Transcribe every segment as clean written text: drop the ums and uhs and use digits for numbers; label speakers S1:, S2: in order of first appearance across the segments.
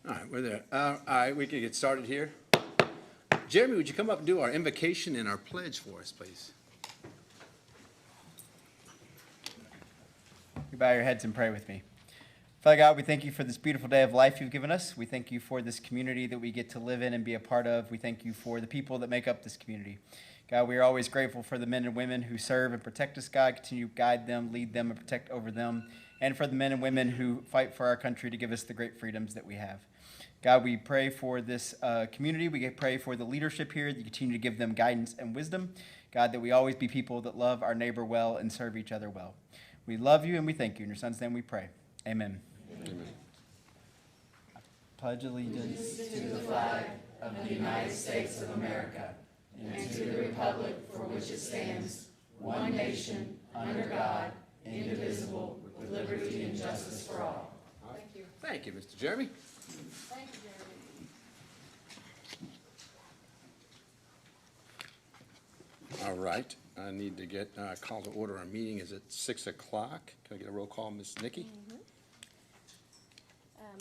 S1: All right, we're there. All right, we can get started here. Jeremy, would you come up and do our invocation and our pledge for us, please?
S2: You bow your heads and pray with me. Father God, we thank you for this beautiful day of life you've given us. We thank you for this community that we get to live in and be a part of. We thank you for the people that make up this community. God, we are always grateful for the men and women who serve and protect us, God. Continue to guide them, lead them, and protect over them. And for the men and women who fight for our country to give us the great freedoms that we have. God, we pray for this community. We pray for the leadership here, that you continue to give them guidance and wisdom. God, that we always be people that love our neighbor well and serve each other well. We love you and we thank you. In your son's name we pray. Amen.
S1: Amen.
S2: I pledge allegiance to the flag of the United States of America and to the republic for which it stands, one nation, under God, indivisible, with liberty and justice for all.
S1: Thank you. Thank you, Mr. Jeremy.
S3: Thank you, Jeremy.
S1: All right, I need to get call to order. Our meeting is at 6 o'clock. Can I get a roll call, Ms. Nikki?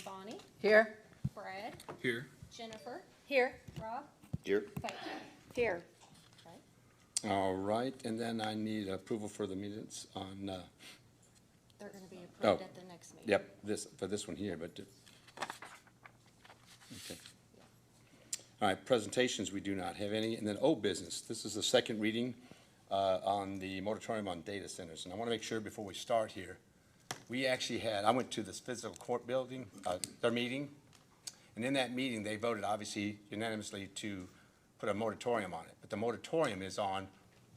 S3: Bonnie,
S4: Here.
S3: Brad,
S1: Here.
S3: Jennifer,
S4: Here.
S3: Rob,
S1: Here.
S3: Faith.
S4: Here.
S3: Okay.
S1: All right, and then I need approval for the minutes on,
S3: They're going to be
S1: Oh.
S3: approved at the next meeting.
S1: yep, for this one here, but, okay. All right, presentations, we do not have any. And then old business, this is the second reading on the moratorium on data centers. And I want to make sure before we start here, we actually I went to this physical court building, their meeting, and in that meeting, they voted obviously unanimously to put a moratorium on it. But the moratorium is on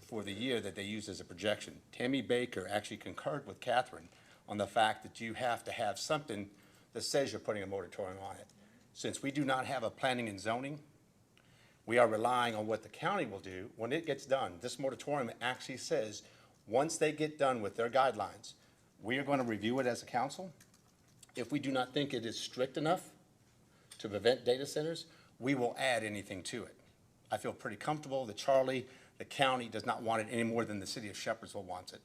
S1: for the year that they use as a projection. Tammy Baker actually concurred with Catherine on the fact that you have to have something that says you're putting a moratorium on it. Since we do not have a planning and zoning, we are relying on what the county will do when it gets done. This moratorium actually says, once they get done with their guidelines, we are going to review it as a council. If we do not think it is strict enough to prevent data centers, we will add anything to it. I feel pretty comfortable that Charlie, the county, does not want it any more than the city of Shepherdsville wants it.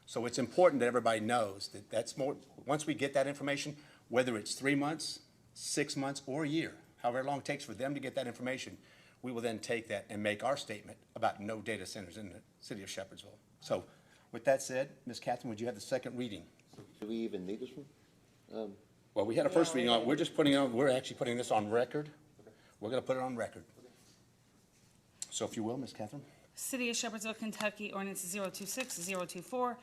S1: So it's important that everybody knows that that's more, once we get that information, whether it's 3 months, 6 months, or a year, however long it takes for them to get that information, we will then take that and make our statement about no data centers in the city of Shepherdsville. So with that said, Ms. Catherine, would you have the second reading?
S5: Do we even need this one?
S1: Well, we had a first reading on, we're just putting it on, we're actually putting this on record. We're gonna put it on record. So if you will, Ms. Catherine.
S6: City of Shepherdsville, Kentucky, ordinance 026-024,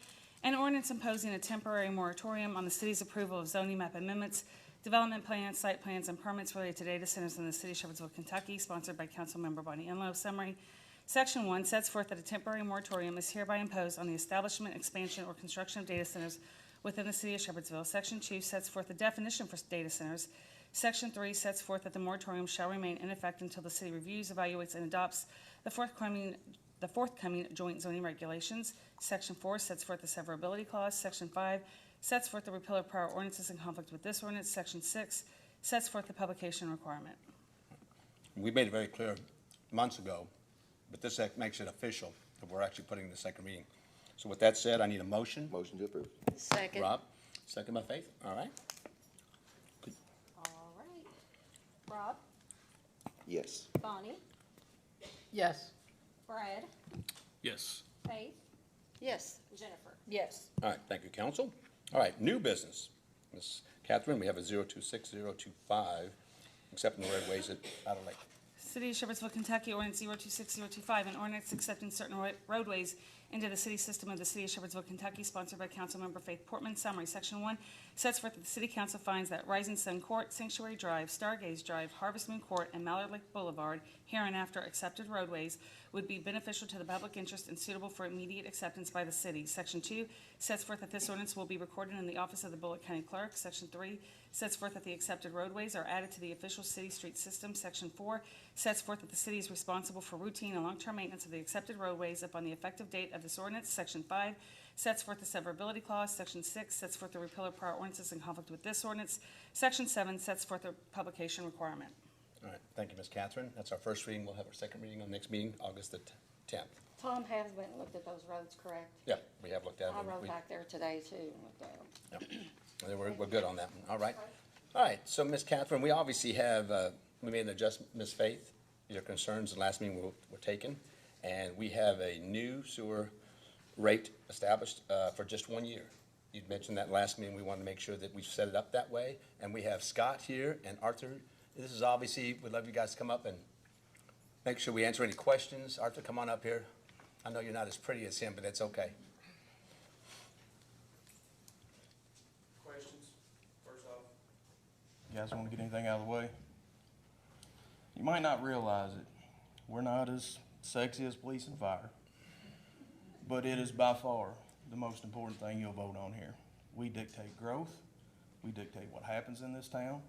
S6: an ordinance imposing a temporary moratorium on the city's approval of zoning map amendments, development plans, site plans, and permits related to data centers in the city of Shepherdsville, Kentucky, sponsored by Councilmember Bonnie Enlow. Summary. Section 1 sets forth that a temporary moratorium is hereby imposed on the establishment, expansion, or construction of data centers within the city of Shepherdsville. Section 2 sets forth the definition for data centers. Section 3 sets forth that the moratorium shall remain in effect until the city reviews, evaluates, and adopts the forthcoming joint zoning regulations. Section 4 sets forth the severability clause. Section 5 sets forth the repeal of prior ordinances in conflict with this ordinance. Section 6 sets forth the publication requirement.
S1: We made it very clear months ago, but this makes it official that we're actually putting the second reading. So with that said, I need a motion.
S5: Motion to approve.
S4: Second.
S1: Rob, second by Faith. All right.
S3: All right. Rob,
S5: Yes.
S3: Bonnie,
S4: Yes.
S3: Brad,
S1: Yes.
S3: Faith,
S4: Yes.
S3: Jennifer.
S4: Yes.
S1: All right, thank you, council. All right, new business. Ms. Catherine, we have a 026-025, accepting the roadways at Outer Lake.
S6: City of Shepherdsville, Kentucky, ordinance 026-025, an ordinance accepting certain roadways into the city system of the City of Shepherdsville, Kentucky, sponsored by Councilmember Faith Portman. Summary. Section 1 sets forth that the City Council finds that Rising Sun Court, Sanctuary Drive, Stargaze Drive, Harvest Moon Court, and Mallard Lake Boulevard, hereinafter accepted roadways, would be beneficial to the public interest and suitable for immediate acceptance by the city. Section 2 sets forth that this ordinance will be recorded in the office of the Bullitt County Clerk. Section 3 sets forth that the accepted roadways are added to the official city street system. Section 4 sets forth that the city is responsible for routine and long-term maintenance of the accepted roadways upon the effective date of this ordinance. Section 5 sets forth the severability clause. Section 6 sets forth the repeal of prior ordinances in conflict with this ordinance. Section 7 sets forth the publication requirement.
S1: All right, thank you, Ms. Catherine. That's our first reading. We'll have our second reading on the next meeting, August the 10th.
S4: Tom has went and looked at those roads, correct?
S1: Yeah, we have looked at
S4: I
S1: them.
S4: rode back there today too and looked at them.
S1: Yeah. We're good on that one. All right. All right, so Ms. Catherine, we obviously have, we made an adjustment, Ms. Faith, your concerns in the last meeting were taken, and we have a new sewer rate established for just 1 year. You'd mentioned that last meeting, we wanted to make sure that we set it up that way, and we have Scott here and Arthur. This is obviously, we'd love you guys to come up and make sure we answer any questions. Arthur, come on up here. I know you're not as pretty as him, but that's okay.
S7: Questions, first off? You guys want to get anything out of the way? You might not realize it. We're not as sexy as police and fire, but it is by far the most important thing you'll vote on here. We dictate growth. We dictate what happens in this town.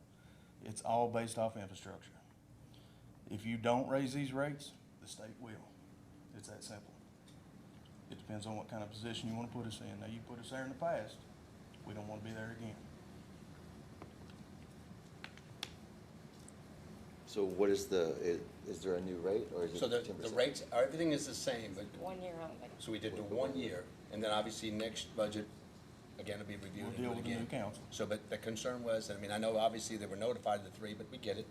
S7: It's all based off infrastructure. If you don't raise these rates, the state will. It's that simple. It depends on what kind of position you want to put us in. Now, you put us there in the past. We don't want to be there again.
S5: So what is is there a new rate or is it
S1: So
S5: 10%?
S1: the rates, everything is the same, but
S4: 1 year only.
S1: so we did the 1 year, and then obviously next budget, again, will be reviewed
S7: We'll
S1: and
S7: deal
S1: do it
S7: with the new
S1: again.
S7: council.
S1: So, but the concern was, I mean, I know obviously they were notified of the 3, but we get it.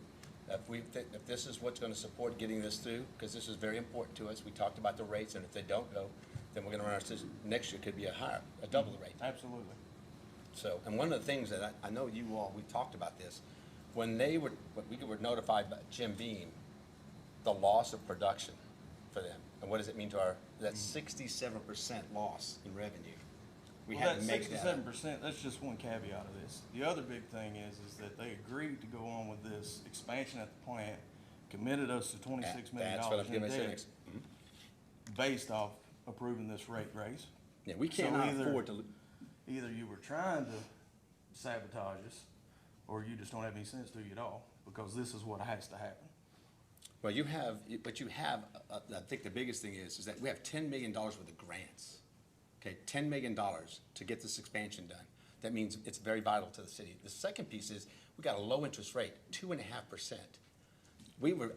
S1: If this is what's gonna support getting this through, because this is very important to us, we talked about the rates, and if they don't go, then we're gonna run our system, next year could be a double the rate.
S7: Absolutely.
S1: So, and one of the things that I know you all, we talked about this, when we were notified by Jim Beam, the loss of production for them, and what does it mean to that 67% loss in revenue? We had to make that up.
S7: 67%, that's just one caveat of this. The other big thing is that they agreed to go on with this expansion at the plant, committed us to $26 million
S1: That's what I'm
S7: in
S1: gonna say
S7: debt
S1: next.
S7: based off approving this rate raise.
S1: Yeah, we
S7: So
S1: cannot
S7: either-
S1: afford to,
S7: Either you were trying to sabotage us, or you just don't have any sense to you at all, because this is what has to happen.
S1: well, you have, I think the biggest thing is that we have $10 million worth of grants. Okay, $10 million to get this expansion done. That means it's very vital to the city. The second piece is, we got a low interest rate, 2.5%.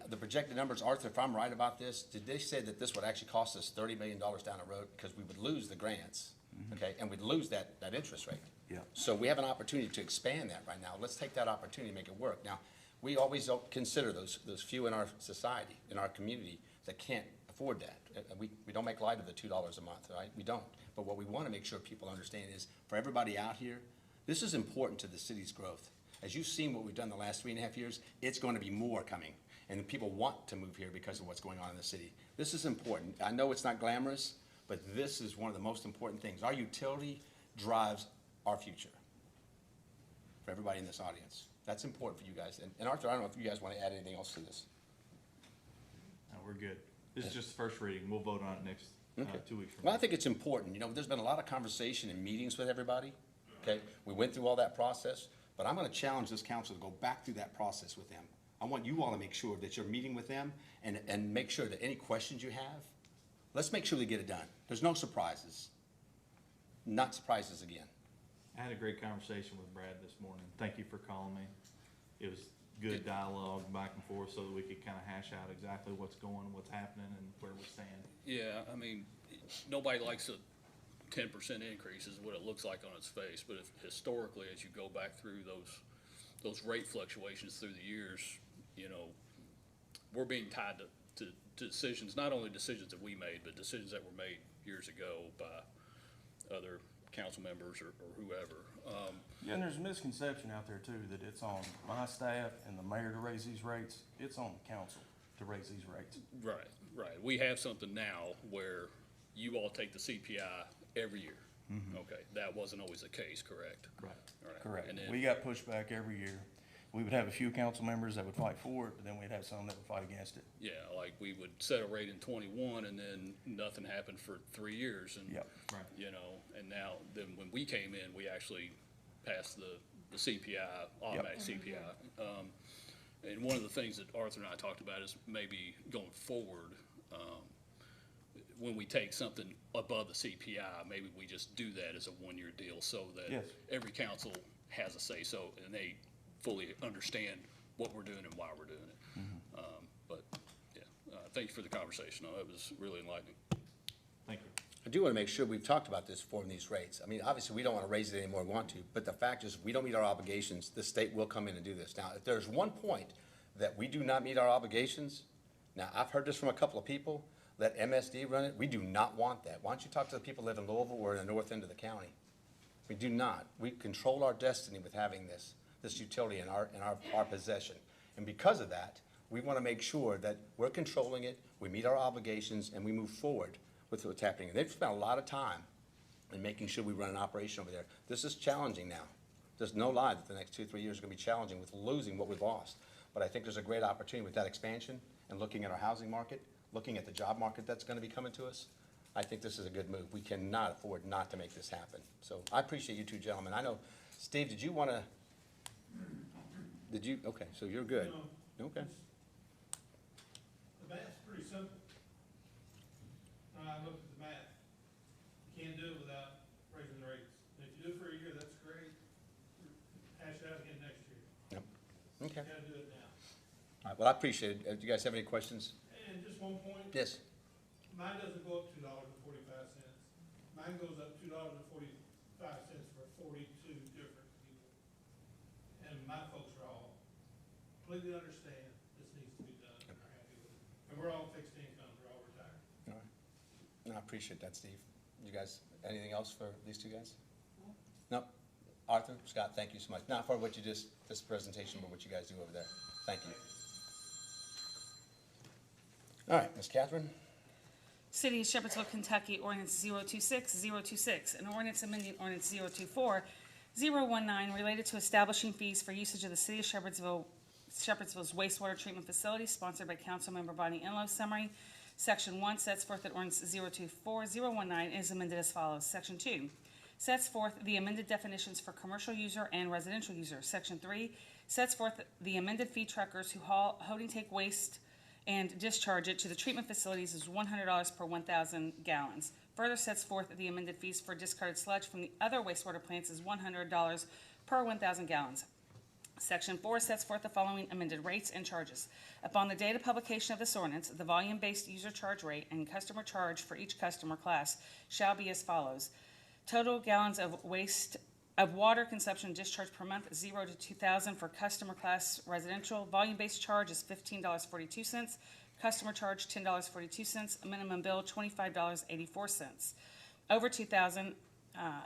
S1: The projected numbers, Arthur, if I'm right about this, did they say that this would actually cost us $30 million down the road? Because we would lose the grants, okay, and we'd lose that interest rate.
S7: Yeah.
S1: So we have an opportunity to expand that right now. Let's take that opportunity and make it work. Now, we always don't consider those few in our society, in our community, that can't afford that. We don't make light of the $2 a month, right? We don't. But what we want to make sure people understand is, for everybody out here, this is important to the city's growth. As you've seen what we've done the last 3.5 years, it's going to be more coming. And people want to move here because of what's going on in the city. This is important. I know it's not glamorous, but this is one of the most important things. Our utility drives our future for everybody in this audience. That's important for you guys. And Arthur, I don't know if you guys want to add anything else to this.
S8: No, we're good. This is just the first reading. We'll vote on it next,
S1: Okay.
S8: 2 weeks from
S1: Well,
S8: now.
S1: I think it's important. You know, there's been a lot of conversation and meetings with everybody, okay? We went through all that process, but I'm gonna challenge this council to go back through that process with them. I want you all to make sure that you're meeting with them and make sure that any questions you have, let's make sure we get it done. There's no surprises. Not surprises again.
S8: I had a great conversation with Brad this morning. Thank you for calling me. It was good dialogue back and forth so that we could kind of hash out exactly what's going, what's happening, and where we stand.
S9: Yeah, I mean, nobody likes a 10% increase is what it looks like on its face, but if historically, as you go back through those rate fluctuations through the years, you know, we're being tied to decisions, not only decisions that we made, but decisions that were made years ago by other council members or whoever.
S7: Yeah, and there's a misconception out there too, that it's on my staff and the mayor to raise these rates. It's on the council to raise these rates.
S9: Right. We have something now where you all take the CPI every year. Okay, that wasn't always the case, correct?
S7: Right.
S9: All right.
S7: Correct.
S9: And then,
S7: We got pushback every year. We would have a few council members that would fight for it, but then we'd have some that would fight against it.
S9: yeah, like we would set a rate in 21 and then nothing happened for 3 years and,
S7: Yep.
S8: Right.
S9: you know, and now, then when we came in, we actually passed the CPI, automatic CPI. And one of the things that Arthur and I talked about is maybe going forward, when we take something above the CPI, maybe we just do that as a 1-year deal so that
S7: Yes.
S9: every council has a say-so and they fully understand what we're doing and why we're doing it. But, yeah, thank you for the conversation. It was really enlightening.
S8: Thank you.
S1: I do want to make sure we've talked about this for these rates. I mean, obviously, we don't want to raise it any more than we want to, but the fact is, if we don't meet our obligations, the state will come in and do this. Now, if there's one point that we do not meet our obligations, now, I've heard this from a couple of people, let MSD run it. We do not want that. Why don't you talk to the people who live in Louisville or in the north end of the county? We do not. We control our destiny with having this utility in our possession. And because of that, we want to make sure that we're controlling it, we meet our obligations, and we move forward with what's happening. And they've spent a lot of time in making sure we run an operation over there. This is challenging now. There's no lie that the next 2-3 years are going to be challenging with losing what we've lost. But I think there's a great opportunity with that expansion and looking at our housing market, looking at the job market that's going to be coming to us. I think this is a good move. We cannot afford not to make this happen. So I appreciate you two gentlemen. I know, Steve, did you want to, okay, so you're good. Okay.
S10: The math's pretty simple. When I looked at the math, you can't do it without raising the rates. And if you do it for a year, that's great. Hash it out again next year.
S1: Yep. Okay.
S10: You gotta do it now.
S1: All right, well, I appreciate it. Do you guys have any questions?
S10: And just one point.
S1: Yes.
S10: Mine doesn't go up $2.45. Mine goes up $2.45 for 42 different people. And my folks are all completely understand this needs to be done and are happy with it. And we're all fixed income, we're all retired.
S1: All right. No, I appreciate that, Steve. You guys, anything else for these two guys? No? Arthur, Scott, thank you so much. Not for what you just, this presentation, but what you guys do over there. Thank you. All right, Ms. Catherine?
S6: City of Shepherdsville, Kentucky, ordinance 026-026, an ordinance amending ordinance 024-019 related to establishing fees for usage of the City of Shepherdsville's wastewater treatment facility, sponsored by Councilmember Bonnie Enlow. Summary. Section 1 sets forth that ordinance 024-019 is amended as follows. Section 2 sets forth the amended definitions for commercial user and residential user. Section 3 sets forth the amended fee truckers who haul, take waste and discharge it to the treatment facilities is $100 per 1,000 gallons. Further sets forth the amended fees for discarded sludge from the other wastewater plants is $100 per 1,000 gallons. Section 4 sets forth the following amended rates and charges. Upon the date of publication of this ordinance, the volume-based user charge rate and customer charge for each customer class shall be as follows. Total gallons of water consumption discharged per month, 0 to 2,000 for customer class residential. Volume-based charge is $15.42. Customer charge, $10.42. Minimum bill, $25.84. Over 2,000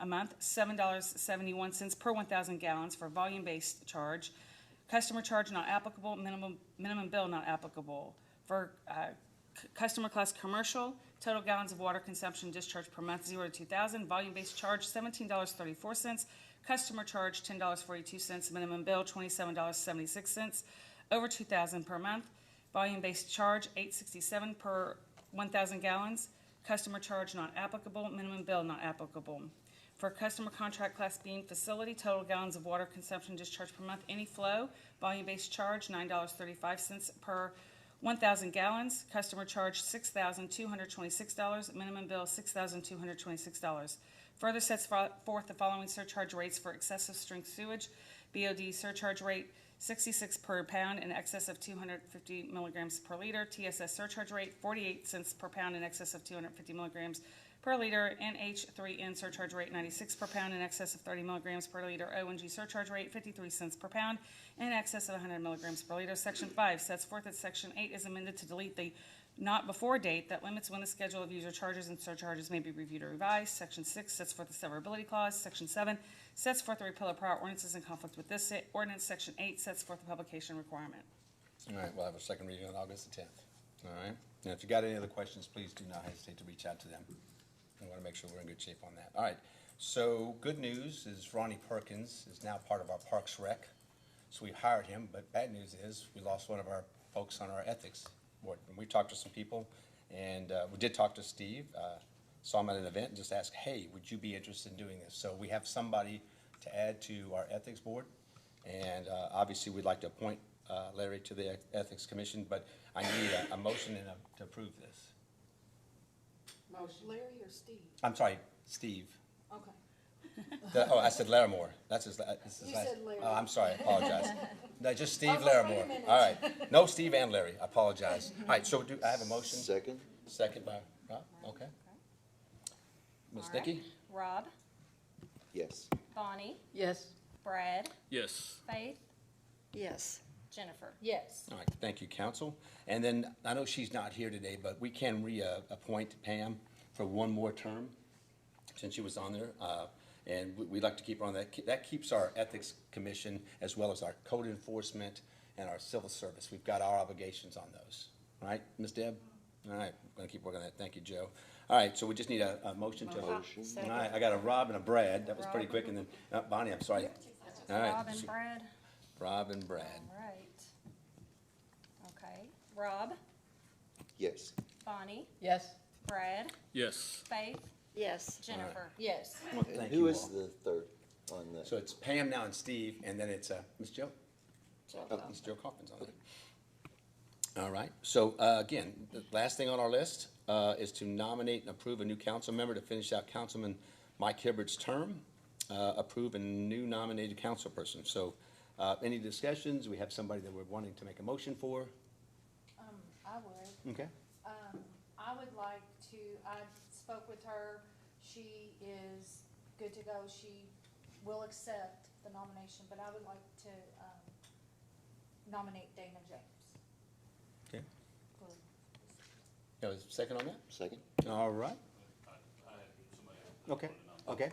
S6: a month, $7.71 per 1,000 gallons for volume-based charge. Customer charge not applicable. Minimum bill not applicable. For customer class commercial, total gallons of water consumption discharged per month, 0 to 2,000. Volume-based charge, $17.34. Customer charge, $10.42. Minimum bill, $27.76. Over 2,000 per month. Volume-based charge, $8.67 per 1,000 gallons. Customer charge not applicable. Minimum bill not applicable. For customer contract class B facility, total gallons of water consumption discharged per month, any flow. Volume-based charge, $9.35 per 1,000 gallons. Customer charge, $6,226. Minimum bill, $6,226. Further sets forth the following surcharge rates for excessive strength sewage. BOD surcharge rate, 66 per pound in excess of 250 milligrams per liter. TSS surcharge rate, 48 cents per pound in excess of 250 milligrams per liter. NH3N surcharge rate, 96 per pound in excess of 30 milligrams per liter. ONG surcharge rate, 53 cents per pound in excess of 100 milligrams per liter. Section 5 sets forth that Section 8 is amended to delete the not before date that limits when the schedule of user charges and surcharges may be reviewed or revised. Section 6 sets forth the severability clause. Section 7 sets forth the repeal of prior ordinances in conflict with this ordinance. Section 8 sets forth the publication requirement.
S1: All right, we'll have a second reading on August the 10th. All right, and if you got any other questions, please do not hesitate to reach out to them. I want to make sure we're in good shape on that. All right, so good news is Ronnie Perkins is now part of our Parks Rec. So we hired him, but bad news is we lost one of our folks on our ethics board. And we talked to some people, and we did talk to Steve, saw him at an event and just asked, hey, would you be interested in doing this? So we have somebody to add to our ethics board, and obviously we'd like to appoint Larry to the Ethics Commission, but I need a motion and to approve this.
S4: Motion. Larry or Steve?
S1: I'm sorry, Steve.
S4: Okay.
S1: Oh, I said Larimore. That's his,
S4: You said Larry.
S1: Oh, I'm sorry, I apologize. No, just Steve
S4: I was like, wait a
S1: Larimore.
S4: minute.
S1: All right. No, Steve and Larry. I apologize. All right, so I have a motion.
S5: Second?
S1: Second by Rob, okay. Ms.
S3: All right.
S1: Dickey?
S3: Rob,
S5: Yes.
S3: Bonnie,
S4: Yes.
S3: Brad,
S9: Yes.
S3: Faith,
S4: Yes.
S3: Jennifer.
S4: Yes.
S1: All right, thank you, council. And then, I know she's not here today, but we can reappoint Pam for one more term, since she was on there. And we'd like to keep her on that. That keeps our ethics commission, as well as our code enforcement and our civil service. We've got our obligations on those. All right, Ms. Deb? All right, we're gonna keep working on that. Thank you, Joe. All right, so we just need a motion to.
S5: Motion.
S1: All right, I got a Rob and a Brad. That was pretty quick, and then, Bonnie, I'm sorry. All right.
S3: Rob and Brad.
S1: Rob and Brad.
S3: All right. Okay. Rob,
S5: Yes.
S3: Bonnie,
S4: Yes.
S3: Brad,
S9: Yes.
S3: Faith,
S4: Yes.
S3: Jennifer.
S4: Yes.
S1: Well,
S5: And
S1: thank
S5: who
S1: you
S5: is
S1: all.
S5: the third on the?
S1: So it's Pam now and Steve, and then it's Ms. Joe.
S5: Oh.
S1: Ms. Joe Coffins on there. All right, so again, the last thing on our list is to nominate and approve a new council member to finish out Councilman Mike Hibbert's term, approve a new nominated council person. So any discussions? We have somebody that we're wanting to make a motion for.
S11: I would.
S1: Okay.
S11: I would like to, I spoke with her, she is good to go, she will accept the nomination, but I would like to, nominate Dana James.
S1: Okay. Got a second on that?
S5: Second?
S1: All right. Okay, okay.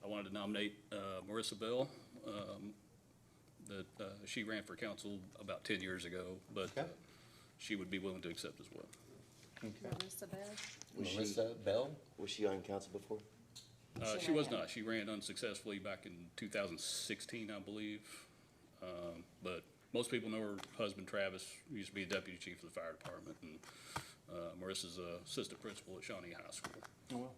S9: I wanted to nominate Marissa Bell. She ran for council about 10 years ago, but
S1: Okay.
S9: she would be willing to accept as well.
S1: Okay.
S3: Marissa Bell.
S5: Was she-
S1: Melissa Bell?
S5: Was she on council before?
S9: She was not. She ran unsuccessfully back in 2016, I believe. But most people know her husband Travis, who used to be a deputy chief of the fire department, and Marissa's a assistant principal at Shawnee High School.
S1: Oh, well.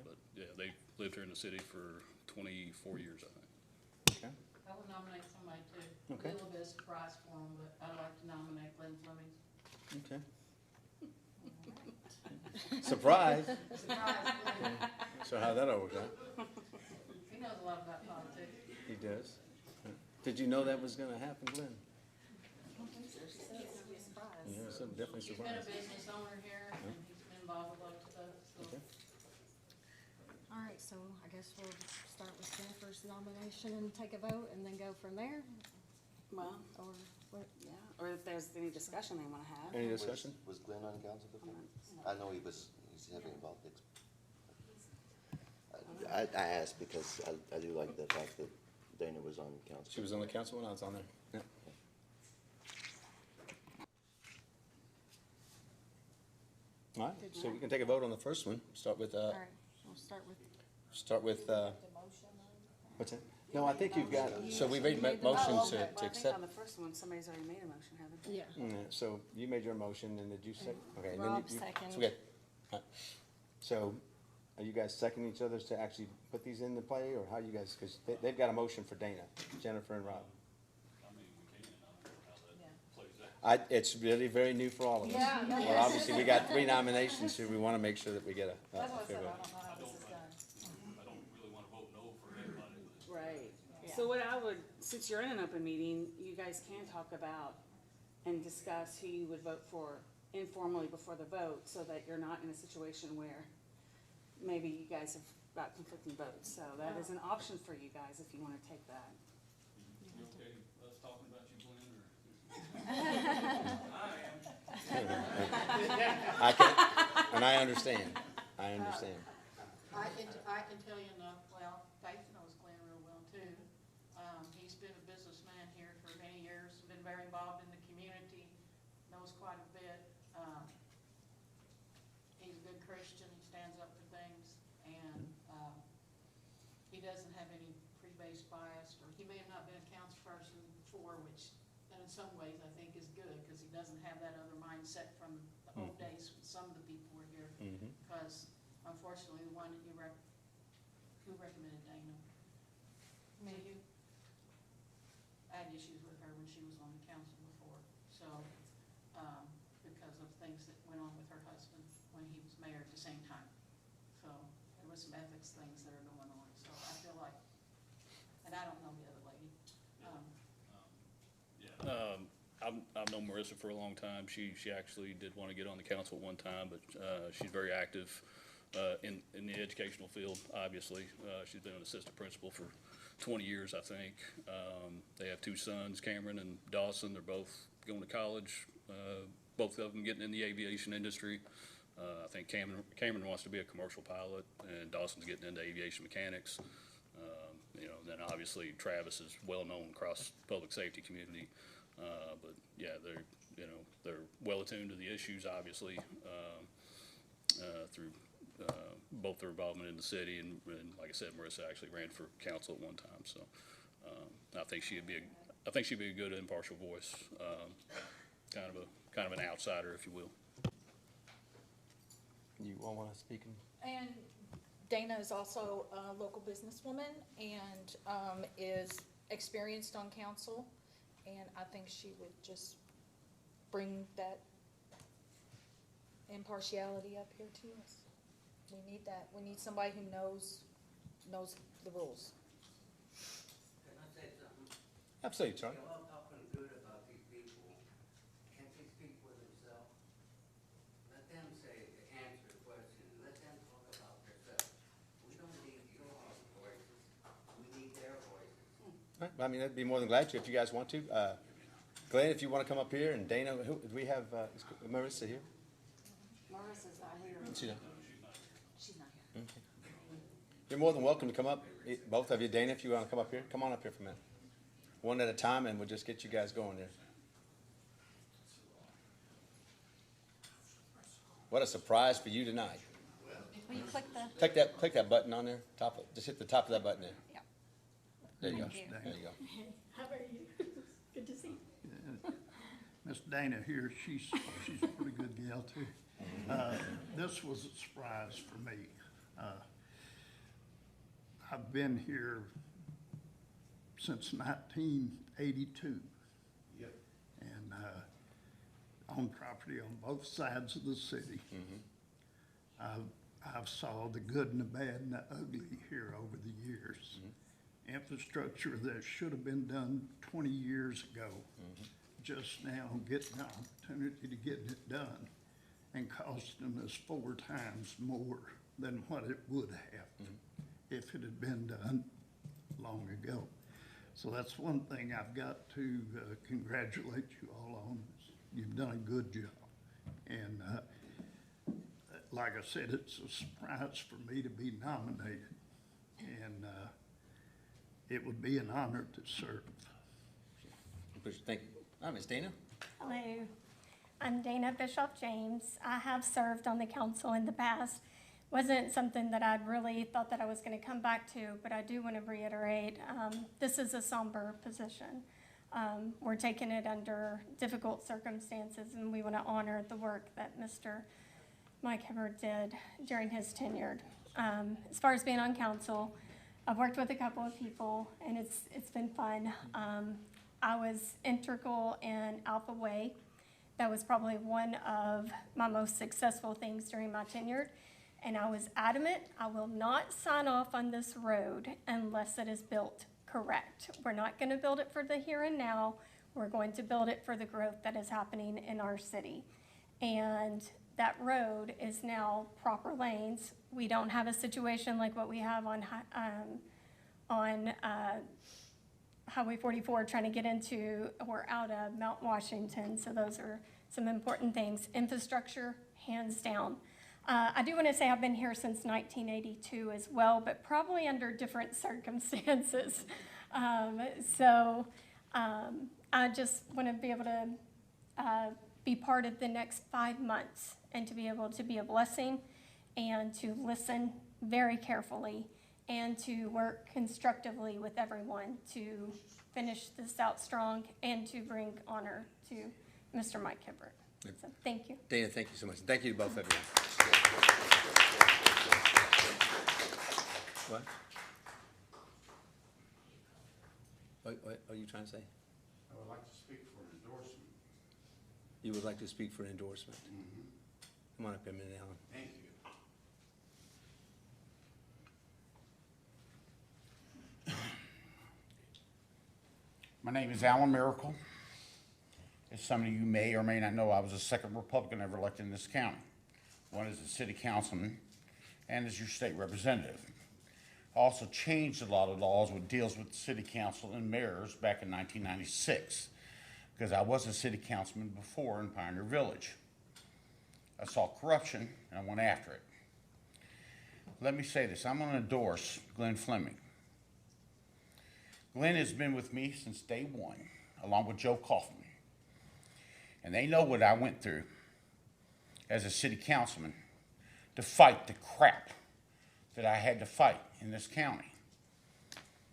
S9: But yeah, they lived here in the city for 24 years, I think.
S1: Okay.
S4: I will nominate somebody too.
S1: Okay.
S4: A little bit of surprise for them, but I'd like to nominate Glenn Fleming.
S1: Okay. Surprise.
S4: Surprise, Glenn.
S1: So how that all work out?
S4: He knows a lot about politics.
S1: He does. Did you know that was gonna happen, Glenn? Yeah, so definitely
S4: He's been a
S1: surprised.
S4: business owner here, and he's been involved with a lot of stuff, so.
S1: Okay.
S3: All right, so I guess we'll start with Jennifer's nomination and take a vote and then go from there,
S6: Well,
S3: or what?
S6: yeah, or if there's any discussion they wanna have.
S1: Any discussion?
S5: Was Glenn on council before?
S6: I'm
S5: I know he's heavy in politics. I asked because I do like the fact that Dana was on council.
S1: She was on the council when I was on there. Yep. All right, so we can take a vote on the first one. Start with,
S3: All right, we'll start with,
S1: what's that? No, I think you've got, so we made motions
S6: Well, I
S1: to
S6: think
S1: accept.
S6: on the first one, somebody's already made a motion, haven't they?
S3: yeah.
S1: So you made your motion, and did you second? Okay. and then
S3: Rob
S1: you-
S3: seconded.
S1: Okay. All right. So are you guys seconding each other to actually put these into play, or how you guys, because they've got a motion for Dana, Jennifer and Rob. It's really very new for all of us.
S11: Yeah, no,
S1: Well, obviously, we got 3 nominations, so we want to make sure that we get a
S11: That's what I
S1: fair
S11: said, I
S1: vote.
S11: don't know how this is done.
S9: I don't really want to vote no for anybody.
S6: Right.
S11: Yeah.
S6: So what I would, since you're in an open meeting, you guys can talk about and discuss who you would vote for informally before the vote, so that you're not in a situation where maybe you guys have got conflicting votes. So that is an option for you guys if you want to take that.
S9: You okay, us talking about you, Glenn, or?
S1: I can, and I understand. I understand.
S4: I can tell you enough, well, Faith knows Glenn real well too. He's been a businessman here for many years, been very involved in the community, knows quite a bit. He's a good Christian, he stands up for things, and, he doesn't have any pre-based bias, or he may have not been a council person before, which in some ways I think is good, because he doesn't have that other mindset from the old days when some of the people were here.
S1: Mhm.
S4: Because unfortunately, the one that who recommended Dana? Me. You? I had issues with her when she was on the council before, so, because of things that went on with her husband when he was mayor at the same time. So, there was some ethics things that are going on, so I feel like, and I don't know the other lady.
S9: I've known Marissa for a long time. She actually did want to get on the council at one time, but she's very active in the educational field, obviously. She's been an assistant principal for 20 years, I think. They have two sons, Cameron and Dawson. They're both going to college, both of them getting in the aviation industry. I think Cameron wants to be a commercial pilot, and Dawson's getting into aviation mechanics. Then obviously Travis is well-known across the public safety community. But yeah, they're well attuned to the issues, obviously, through both their involvement in the city, and like I said, Marissa actually ran for council at one time, so I think she'd be a good impartial voice, kind of an outsider, if you will.
S1: You all want to speak?
S11: And Dana is also a local businesswoman and is experienced on council, and I think she would just bring that impartiality up here to us. We need that. We need somebody who knows the rules.
S12: Can I say something?
S1: Absolutely, Charlie.
S12: You're all talking good about these people. Can't they speak for themselves? Let them answer the question. Let them talk about themselves. We don't need your voices. We need their voices.
S1: Right, I mean, I'd be more than glad to if you guys want to. Glenn, if you want to come up here, and Dana, do we have is Marissa here?
S4: Marissa's not here.
S1: She not?
S4: She's not here.
S1: You're more than welcome to come up, both of you. Dana, if you want to come up here, come on up here for a minute. One at a time, and we'll just get you guys going there. What a surprise for you tonight.
S3: Will you click the?
S1: Click that button on there, just hit the top of that button there.
S3: Yeah.
S1: There you go.
S3: Thank you.
S1: There you go.
S3: How are you? Good to see you.
S13: Miss Dana here, she's a pretty good gal too. This was a surprise for me. I've been here since 1982.
S10: Yep.
S13: And own property on both sides of the city. I've saw the good and the bad and the ugly here over the years. Infrastructure that should have been done 20 years ago, just now getting the opportunity to get it done and costing us 4 times more than what it would have if it had been done long ago. So that's one thing I've got to congratulate you all on. You've done a good job. And like I said, it's a surprise for me to be nominated. And it would be an honor to serve.
S1: Thank you. Hi, Ms. Dana.
S14: Hello, I'm Dana Bischoff-James. I have served on the council in the past. Wasn't something that I'd really thought that I was going to come back to, but I do want to reiterate, this is a somber position. We're taking it under difficult circumstances, and we want to honor the work that Mr. Mike Hibbert did during his tenure. As far as being on council, I've worked with a couple of people, and it's been fun. I was integral in Alpha Way. That was probably one of my most successful things during my tenure. And I was adamant, I will not sign off on this road unless it is built correct. We're not going to build it for the here and now. We're going to build it for the growth that is happening in our city. And that road is now proper lanes. We don't have a situation like what we have on Highway 44 trying to get into or out of Mount Washington. So those are some important things. Infrastructure, hands down. I do want to say I've been here since 1982 as well, but probably under different circumstances. I just want to be able to be part of the next 5 months and to be able to be a blessing and to listen very carefully and to work constructively with everyone to finish this out strong and to bring honor to Mr. Mike Hibbert. So thank you.
S1: Dana, thank you so much. Thank you to both of you. What? What are you trying to say?
S15: I would like to speak for an endorsement.
S1: You would like to speak for endorsement? Come on up here a minute, Alan.
S15: Thank you. My name is Alan Miracle. As some of you may or may not know, I was the second Republican ever elected in this county. One as a city councilman, and as your state representative. I also changed a lot of laws with deals with the city council and mayors back in 1996, because I was a city councilman before in Pioneer Village. I saw corruption and I went after it. Let me say this, I'm going to endorse Glenn Fleming. Glenn has been with me since day one, along with Joe Kaufman. And they know what I went through as a city councilman to fight the crap that I had to fight in this county.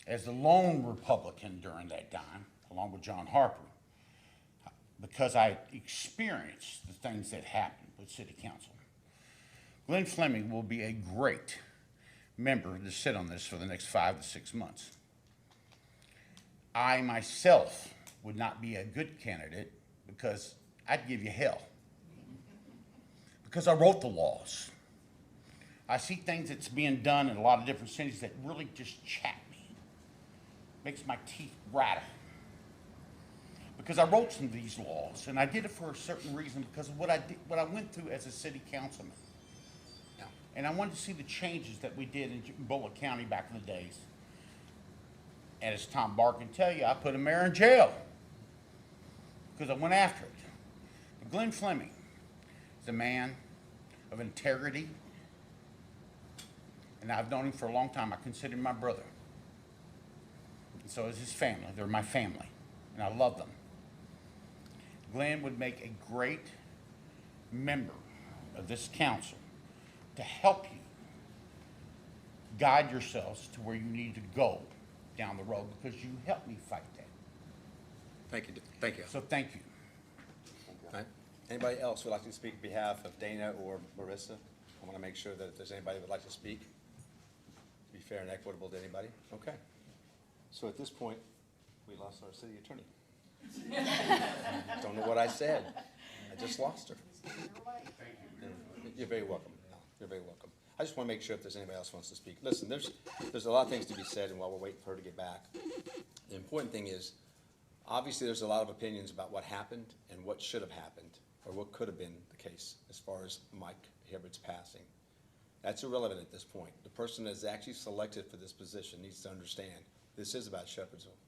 S15: As the lone Republican during that time, along with John Harper, because I experienced the things that happened with city council. Glenn Fleming will be a great member to sit on this for the next 5 to 6 months. I myself would not be a good candidate because I'd give you hell. Because I wrote the laws. I see things that's being done in a lot of different cities that really just chat me. Makes my teeth rattle. Because I wrote some of these laws, and I did it for a certain reason because of what I went through as a city councilman.
S1: Yeah.
S15: And I wanted to see the changes that we did in Bullitt County back in the days. And as Tom Barr can tell you, I put a mayor in jail because I went after it. But Glenn Fleming is a man of integrity, and I've known him for a long time. I consider him my brother. And so is his family. They're my family, and I love them. Glenn would make a great member of this council to help you guide yourselves to where you need to go down the road, because you helped me fight that.
S1: Thank you. Thank you.
S15: So thank you.
S1: All right. Anybody else would like to speak on behalf of Dana or Marissa? I want to make sure that if there's anybody who would like to speak, be fair and equitable to anybody. Okay. So at this point, we lost our city attorney. Don't know what I said. I just lost her. You're very welcome. No, you're very welcome. I just want to make sure if there's anybody else who wants to speak. Listen, there's a lot of things to be said, and while we're waiting for her to get back, the important thing is, obviously there's a lot of opinions about what happened and what should have happened, or what could have been the case as far as Mike Hibbert's passing. That's irrelevant at this point. The person that's actually selected for this position needs to understand this is about Shepherdsville.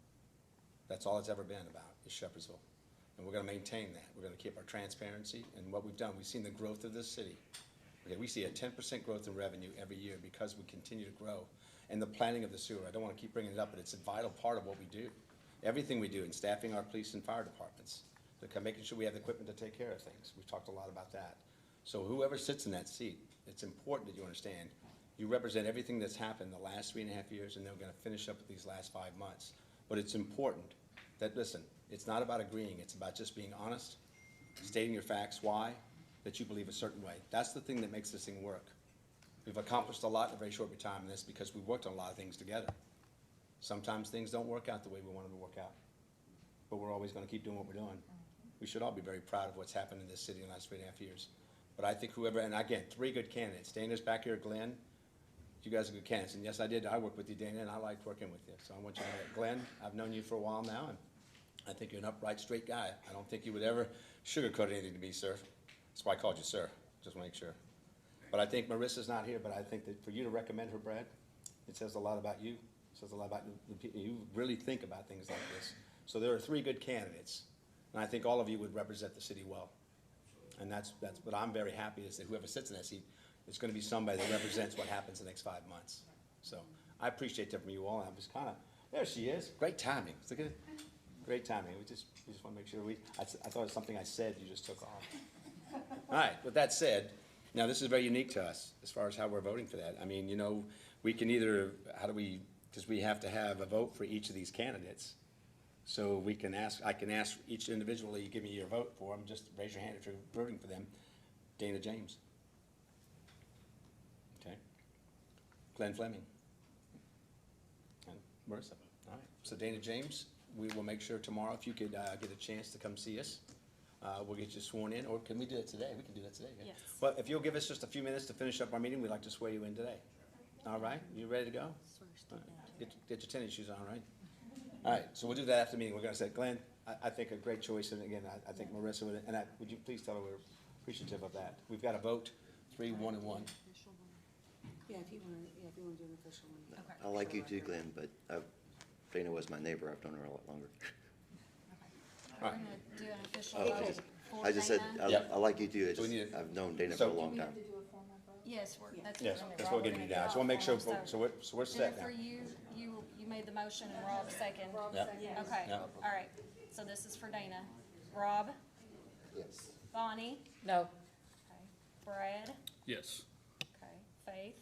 S1: That's all it's ever been about, is Shepherdsville. And we're going to maintain that. We're going to keep our transparency, and what we've done, we've seen the growth of this city. Okay, we see a 10% growth in revenue every year because we continue to grow. And the planning of the sewer, I don't want to keep bringing it up, but it's a vital part of what we do. Everything we do in staffing our police and fire departments, making sure we have the equipment to take care of things. We've talked a lot about that. So whoever sits in that seat, it's important that you understand, you represent everything that's happened the last 3.5 years, and they're going to finish up with these last 5 months. But it's important that, listen, it's not about agreeing, it's about just being honest, stating your facts, why, that you believe a certain way. That's the thing that makes this thing work. We've accomplished a lot in a very short time in this because we've worked on a lot of things together. Sometimes things don't work out the way we want them to work out, but we're always going to keep doing what we're doing. We should all be very proud of what's happened in this city in the last 3.5 years. But I think whoever, and again, 3 good candidates. Dana's back here, Glenn. You guys are good candidates. And yes, I worked with you, Dana, and I liked working with you. So I want you to know that. Glenn, I've known you for a while now, and I think you're an upright, straight guy. I don't think you would ever sugarcoat anything to me, sir. That's why I called you sir, just want to make sure. But I think Marissa's not here, but I think that for you to recommend her, Brad, it says a lot about you. It says a lot about you really think about things like this. So there are 3 good candidates, and I think all of you would represent the city well. And that's what I'm very happy is that whoever sits in that seat is going to be somebody that represents what happens in the next 5 months. So I appreciate that from you all. And I'm just kind of, there she is. Great timing. Look at it. Great timing. We just want to make sure I thought it was something I said you just took off. All right, with that said, now this is very unique to us as far as how we're voting for that. I mean, you know, we can either, because we have to have a vote for each of these candidates. So we can I can ask each individually, give me your vote for them, just raise your hand if you're voting for them. Dana James. Okay. Glenn Fleming. And Marissa. All right, so Dana James, we will make sure tomorrow, if you could get a chance to come see us, we'll get you sworn in, or can we do it today? We can do that today.
S6: Yes.
S1: Well, if you'll give us just a few minutes to finish up our meeting, we'd like to swear you in today. All right, you ready to go? All right. Get your tennis shoes on, right? All right, so we'll do that after the meeting. We're going to say, Glenn, I think a great choice, and again, I think Marissa would, and would you please tell her we're appreciative of that. We've got a vote, 3, 1, and 1.
S4: Yeah, if you wanna do an official one.
S3: Okay.
S5: I like you too, Glenn, but Dana was my neighbor. I've known her a lot longer.
S3: We're gonna do an official
S5: Oh,
S3: vote for
S5: I just said,
S3: Dana.
S5: I
S1: Yep.
S5: I like you too.
S1: So we need
S5: I've known Dana for
S1: so-
S5: a long time.
S3: Yes, that's.
S1: Yes,
S3: what
S1: that's what we're getting you down. So we'll make sure, so we're set now.
S3: Jennifer, you made the motion and Rob second.
S1: Yep.
S3: Okay,
S1: Yep.
S3: all right, so this is for Dana. Rob,
S5: Yes.
S3: Bonnie,
S11: No.
S3: okay, Brad,
S9: Yes.
S3: okay, Faith,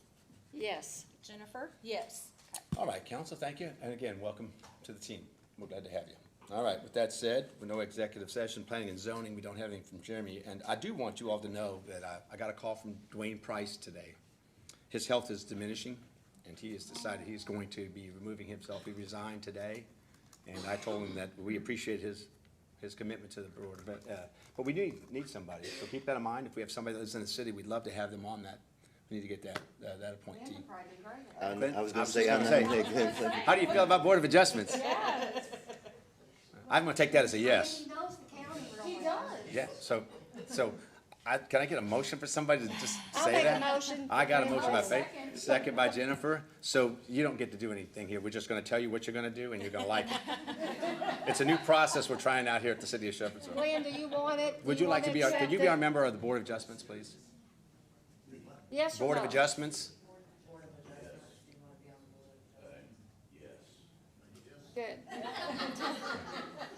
S11: Yes.
S3: Jennifer,
S11: Yes.
S1: All right, council, thank you. And again, welcome to the team. We're glad to have you. All right, with that said, with no executive session, planning and zoning, we don't have anything from Jeremy. And I do want you all to know that I got a call from Dwayne Price today. His health is diminishing, and he has decided he's going to be removing himself. He resigned today, and I told him that we appreciate his commitment to the board. But we need somebody, so keep that in mind. If we have somebody that lives in the city, we'd love to have them on that. We need to get that appointee.
S5: I was gonna say, I'm not.
S1: How do you feel about Board of Adjustments? I'm gonna take that as a yes.
S3: He knows the county real
S11: He
S3: well.
S11: does.
S1: Yeah, so can I get a motion for somebody to just
S11: I'll
S1: say
S11: make a
S1: that?
S11: motion.
S1: I got a motion by Faith, second by Jennifer. So you don't get to do anything here. We're just gonna tell you what you're gonna do and you're gonna like it. It's a new process we're trying out here at the city of Shepherdsville.
S11: Glenn, do you want it?
S1: Would you like to be could you be our member of the Board of Adjustments, please?
S11: Yes or
S1: Board of
S11: no?
S1: Adjustments?
S11: Good.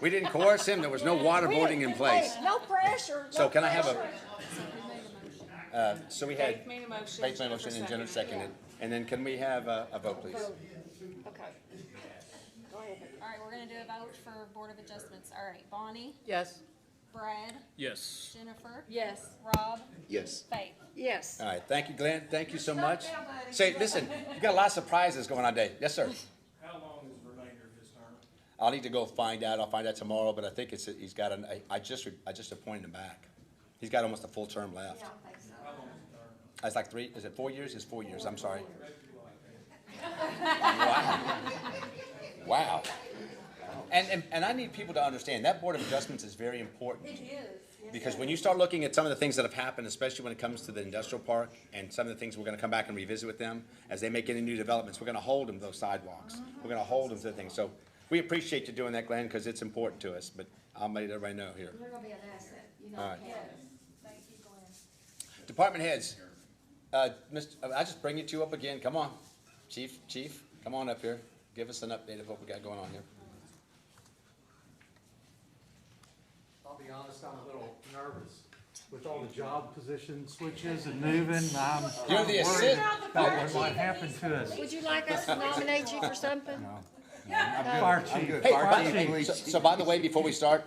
S1: We didn't coerce him. There was no waterboarding in place.
S11: Hey, no pressure.
S1: So
S11: no
S1: can I have
S11: pressure.
S1: so we had
S6: Faith made a motion.
S1: Faith made a motion and Jennifer seconded. And then can we have a vote, please?
S11: Okay. Go ahead.
S3: All right, we're gonna do a vote for Board of Adjustments. All right, Bonnie,
S11: Yes.
S3: Brad,
S9: Yes.
S3: Jennifer,
S11: Yes.
S3: Rob,
S5: Yes.
S3: Faith.
S11: Yes.
S1: All right, thank you, Glenn. Thank you so much. Say, listen, you got a lot of surprises going on today. Yes, sir.
S7: How long is the remainder of his term?
S1: I'll need to go find out. I'll find out tomorrow, but I think he's got I just appointed him back. He's got almost a full term left.
S7: How long is the term?
S1: It's like is it 4 years? It's 4 years, I'm sorry. Wow. Wow. And I need people to understand, that Board of Adjustments is very important.
S11: It is.
S1: Because when you start looking at some of the things that have happened, especially when it comes to the industrial park, and some of the things we're gonna come back and revisit with them, as they make any new developments, we're gonna hold them to those sidewalks. We're gonna hold them to the things. So we appreciate you doing that, Glenn, because it's important to us, but I'll let everybody know here.
S3: They're gonna be an asset, you
S1: All right.
S3: Thank you, Glenn.
S1: Department heads, I just bring you up again. Come on. Chief, come on up here. Give us an update of what we got going on here.
S16: I'll be honest, I'm a little nervous with all the job position switches and moving. I'm
S1: You're the
S16: worried
S1: assistant.
S16: about what might happen to us.
S11: Would you like us to nominate you for something?
S16: Fire chief,
S1: Hey,
S16: fire chief.
S1: so by the way, before we start,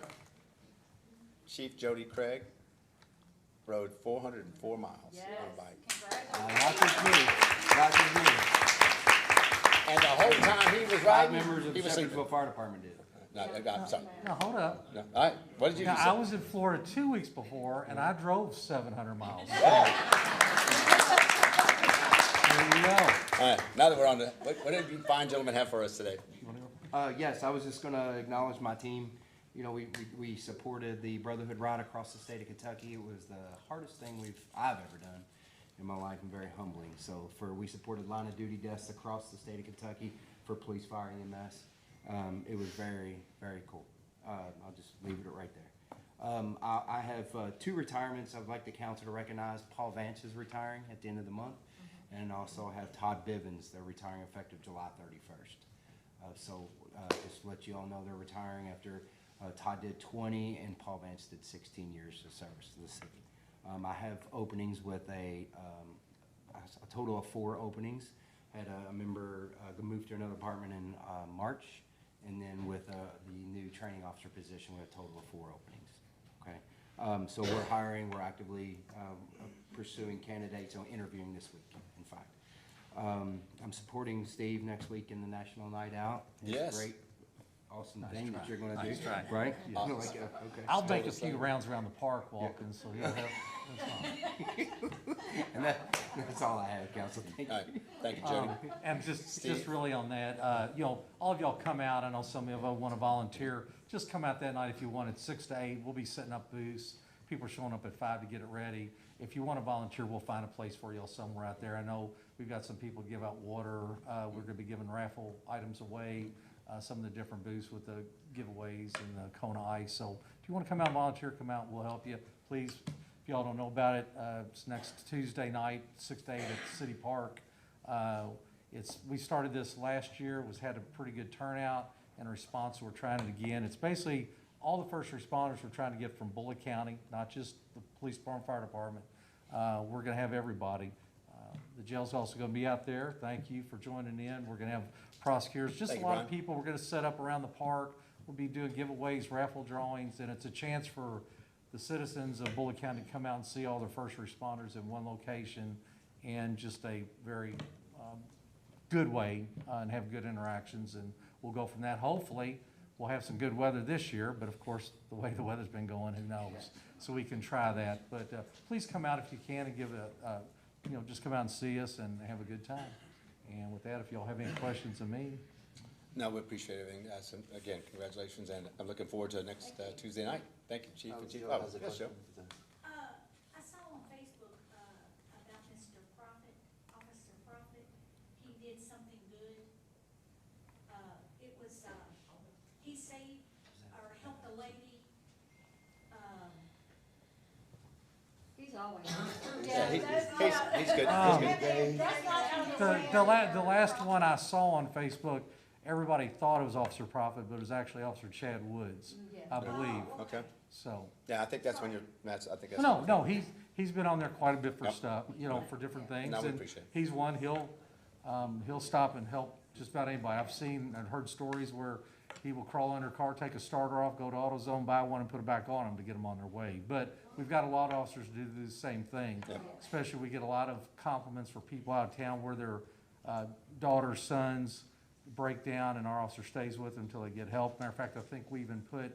S1: Chief Jody Craig rode 404 miles on a bike.
S16: Not just me, not just me.
S1: And the whole time he was
S16: 5
S1: riding,
S16: members of
S1: he
S16: the
S1: was sleeping.
S16: Shepherdsville Fire Department did.
S1: No, I'm sorry.
S16: Now, hold up.
S1: No. All right, what did you
S16: Now,
S1: just
S16: I
S1: say?
S16: was in Florida 2 weeks before, and I drove 700 miles. There you go.
S1: All right, now that we're on what did you fine gentlemen have for us today?
S17: Yes, I was just gonna acknowledge my team. You know, we supported the Brotherhood Ride across the state of Kentucky. It was the hardest thing I've ever done in my life and very humbling. So we supported line of duty deaths across the state of Kentucky for police, fire, EMS. It was very, very cool. I'll just leave it right there. I have 2 retirements I'd like the council to recognize. Paul Vance is retiring at the end of the month. And also I have Todd Bivens, they're retiring effective July 31st. Just to let you all know they're retiring after Todd did 20 and Paul Vance did 16 years of service to the city. I have openings with a total of 4 openings. Had a member move to another department in March, and then with the new training officer position, we have a total of 4 openings. Okay, so we're hiring, we're actively pursuing candidates, and interviewing this week, in fact. I'm supporting Steve next week in the National Night Out. It's
S1: Yes.
S17: Great, awesome
S16: Nice
S17: thing
S16: try.
S17: that you're gonna do,
S16: Nice try.
S17: right?
S16: Yeah.
S17: Like, okay.
S16: I'll make a few rounds around the park walking, so you'll have, that's fine.
S17: And that's all I have, council. Thank you.
S1: All right, thank you, Jody.
S16: And just
S1: Steve?
S16: really on that, all of y'all come out. I know some of you want to volunteer. Just come out that night if you wanted, 6 to 8. We'll be setting up booths. people are showing up at 5 to get it ready. If you want to volunteer, we'll find a place for y'all somewhere out there. I know we've got some people give out water. We're going to be giving raffle items away, some of the different booths with the giveaways and the Kona Ice. So if you want to come out and volunteer, come out. We'll help you. Please, if y'all don't know about it, it's next Tuesday night, 6 to 8 at City Park. We started this last year, had a pretty good turnout and response. We're trying it again. It's basically all the first responders we're trying to get from Bullitt County, not just the police department, fire department. We're gonna have everybody. The jail's also gonna be out there. Thank you for joining in. We're gonna have prosecutors, just a lot of people. We're gonna set up around the park. We'll be doing giveaways, raffle drawings, and it's a chance for the citizens of Bullitt County to come out and see all their first responders in one location, and just a very good way and have good interactions, and we'll go from that. Hopefully, we'll have some good weather this year, but of course, the way the weather's been going, who knows? So we can try that, but please come out if you can and give just come out and see us and have a good time. And with that, if y'all have any questions of me.
S1: No, we appreciate everything. Again, congratulations, and I'm looking forward to next Tuesday night. Thank you, Chief. And Chief, yes, Joe.
S18: I saw on Facebook about Mr. Prophet, Officer Prophet. He did something good. It was, he saved or helped a lady.
S3: He's always.
S1: Yeah, he's good. He's good.
S16: The last one I saw on Facebook, everybody thought it was Officer Prophet, but it was actually Officer Chad Woods, I believe.
S1: Okay.
S16: So.
S1: Yeah, I think that's when I think that's.
S16: No, he's been on there quite a bit for stuff, for different things.
S1: No, we
S16: and
S1: appreciate it.
S16: He's one, he'll stop and help just about anybody. I've seen and heard stories where he will crawl under a car, take a starter off, go to AutoZone, buy one and put it back on them to get them on their way. But we've got a lot of officers do the same thing.
S1: Yep.
S16: Especially we get a lot of compliments for people out of town where their daughters, sons break down and our officer stays with them until they get help. Matter of fact, I think we even put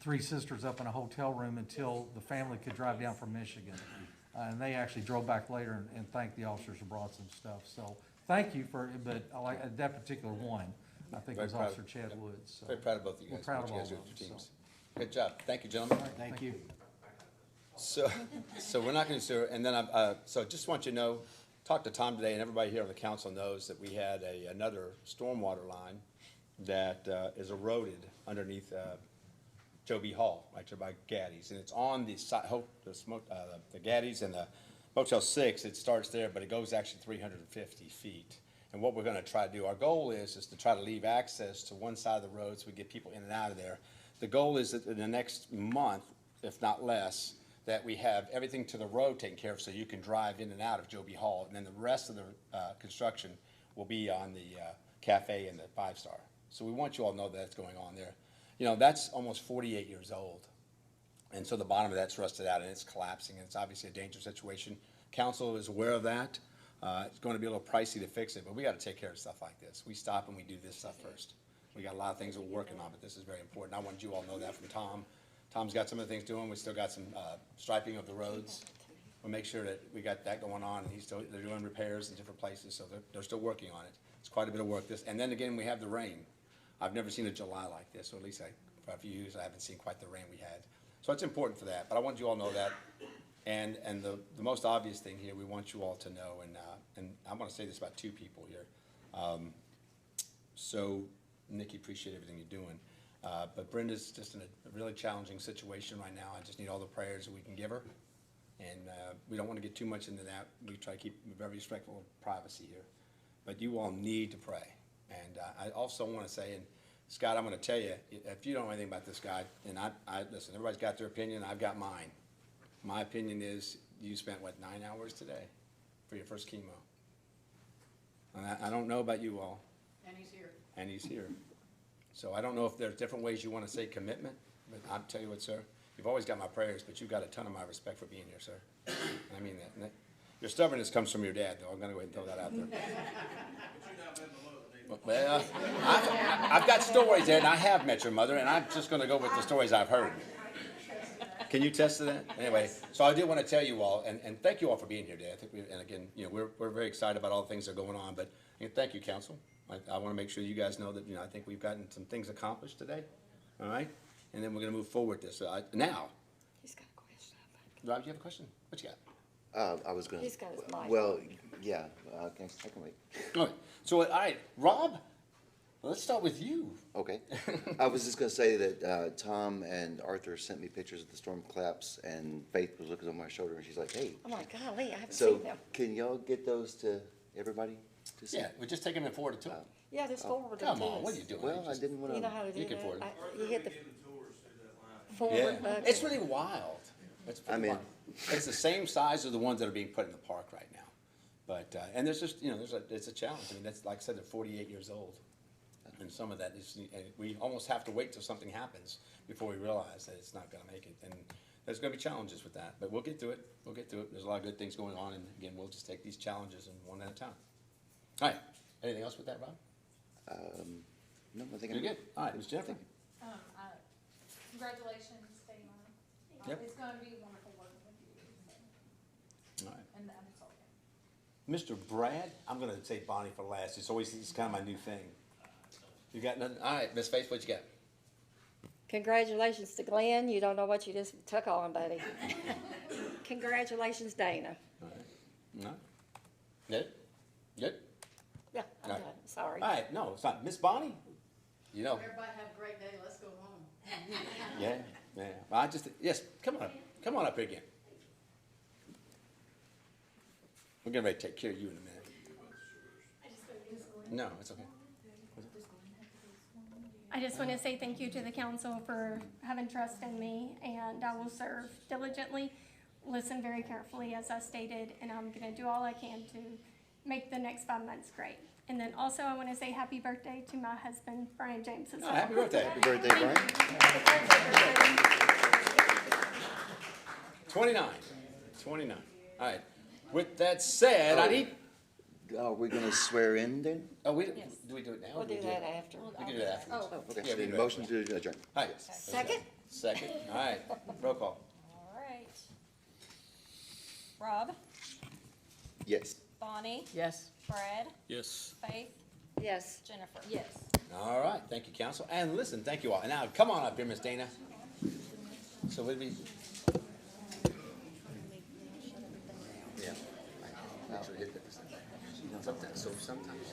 S16: 3 sisters up in a hotel room until the family could drive down from Michigan. And they actually drove back later and thanked the officers who brought some stuff. So thank you but I like that particular one. I think it was Officer Chad Woods. So.
S1: Very proud of both of you guys.
S16: We're proud
S1: what
S16: of
S1: you guys
S16: all
S1: do
S16: of
S1: with
S16: them,
S1: your teams. Good job. Thank you, gentlemen.
S16: Thank you.
S1: So we're not going to, and then so just want you to know, talked to Tom today, and everybody here on the council knows that we had another stormwater line that is eroded underneath Joe B. Hall, right there by Gaddy's, and it's on the side, the Gaddy's and the Motel 6. It starts there, but it goes actually 350 feet. And what we're going to try to do, our goal is to try to leave access to one side of the road so we get people in and out of there. The goal is that in the next month, if not less, that we have everything to the road taken care of so you can drive in and out of Joe B. Hall. And then the rest of the construction will be on the cafe and the 5-star. So we want you all to know that's going on there. That's almost 48 years old. And so the bottom of that's rusted out and it's collapsing, and it's obviously a dangerous situation. Council is aware of that. It's going to be a little pricey to fix it, but we got to take care of stuff like this. We stop and we do this stuff first. We got a lot of things we're working on, but this is very important. I wanted you all to know that from Tom. Tom's got some of the things doing. We still got some striping of the roads. We'll make sure that we got that going on, and they're doing repairs in different places, so they're still working on it. It's quite a bit of work. And then again, we have the rain. I've never seen a July like this, or at least for a few years, I haven't seen quite the rain we had. So it's important for that, but I want you all to know that. And the most obvious thing here, we want you all to know, and I want to say this about 2 people here. So, Nikki, appreciate everything you're doing. But Brenda's just in a really challenging situation right now. I just need all the prayers that we can give her. And we don't want to get too much into that. We try to keep very respectful of privacy here. But you all need to pray. And I also want to say, and Scott, I'm going to tell you, if you don't know anything about this guy, and I listen, everybody's got their opinion. I've got mine. My opinion is you spent, 9 hours today for your first chemo? And I don't know about you all.
S4: And he's here.
S1: And he's here. So I don't know if there's different ways you want to say commitment, but I'll tell you what, sir, you've always got my prayers, but you've got a ton of my respect for being here, sir. And I mean that. And your stubbornness comes from your dad, though. I'm going to go ahead and throw that out there. Well, I've got stories there, and I have met your mother, and I'm just going to go with the stories I've heard. Can you attest to that? Anyway, so I did want to tell you all, and thank you all for being here today. I think and again, we're very excited about all the things that are going on, but thank you, council. I want to make sure you guys know that, I think we've gotten some things accomplished today, all right? And then we're going to move forward with this. Now, Rob, do you have a question? What you got?
S5: I was gonna.
S3: He's got his mic.
S5: Well, yeah, I can wait.
S1: All right, so, all right, Rob, let's start with you.
S5: Okay. I was just gonna say that, Tom and Arthur sent me pictures of the storm collapse, and Faith was looking on my shoulder, and she's like, hey.
S3: I'm like, golly, I haven't
S5: So,
S3: seen them.
S5: can y'all get those to everybody to see?
S1: Yeah, we just take them and forward it to them.
S3: Yeah, just forward them to us.
S1: Come on, what are you doing?
S5: Well, I didn't wanna.
S3: You know how to do
S1: You can
S3: that?
S1: forward it.
S3: You hit the
S1: Yeah,
S3: forward button.
S1: it's really wild. It's pretty
S5: I mean-
S1: wild. It's the same size of the ones that are being put in the park right now. But, and there's just, you know, it's a challenge. I mean, that's, like I said, they're 48 years old. And some of that is, and we almost have to wait till something happens before we realize that it's not gonna make it. And there's gonna be challenges with that, but we'll get to it. We'll get to it. There's a lot of good things going on, and again, we'll just take these challenges and one at a time. All right, anything else with that, Rob?
S5: No, I think
S1: You're
S5: I'm
S1: good. All right, Ms. Jennifer?
S11: Congratulations, Dana.
S1: Yep.
S11: It's gonna be wonderful working with you, so,
S1: All right.
S11: and it's all.
S1: Mr. Brad, I'm gonna say Bonnie for last. It's kind of my new thing. You got nothing? All right, Ms. Faith, what you got?
S3: Congratulations to Glenn. You don't know what you just took on, buddy. Congratulations, Dana.
S1: All right. No? Good? Good?
S3: Yeah, I'm
S1: All
S3: done.
S1: right.
S3: Sorry.
S1: All right, no, it's not. Miss Bonnie? You know,
S4: Everybody have a great day, let's go home.
S1: yeah, yeah. Well, yes, come on up here again. We're getting ready to take care of you in a minute. No, it's okay.
S14: I just want to say thank you to the council for having trust in me, and I will serve diligently, listen very carefully as I stated, and I'm going to do all I can to make the next 5 months great. And then also I want to say happy birthday to my husband, Brian James, as well.
S1: Oh, happy birthday.
S5: Happy birthday, Brian.
S1: 29. All right. With that said, I need,
S5: Are we gonna swear in then?
S1: do we do it now?
S3: We'll
S1: or do
S3: do
S1: we
S3: that after.
S1: We can do that afterwards.
S3: Oh,
S5: Okay,
S1: Yeah, we
S5: then
S1: do
S5: motion to adjourn.
S1: All right.
S3: Second?
S1: Second, all right. Roll call.
S11: All right. Rob,
S5: Yes.
S11: Bonnie,
S4: Yes.
S11: Brad,
S9: Yes.
S11: Faith,
S3: Yes.
S11: Jennifer.
S3: Yes.
S1: All right, thank you, council. And listen, thank you all. And now, come on up here, Miss Dana. So we'll be. Yeah. Make sure you hit that. So sometimes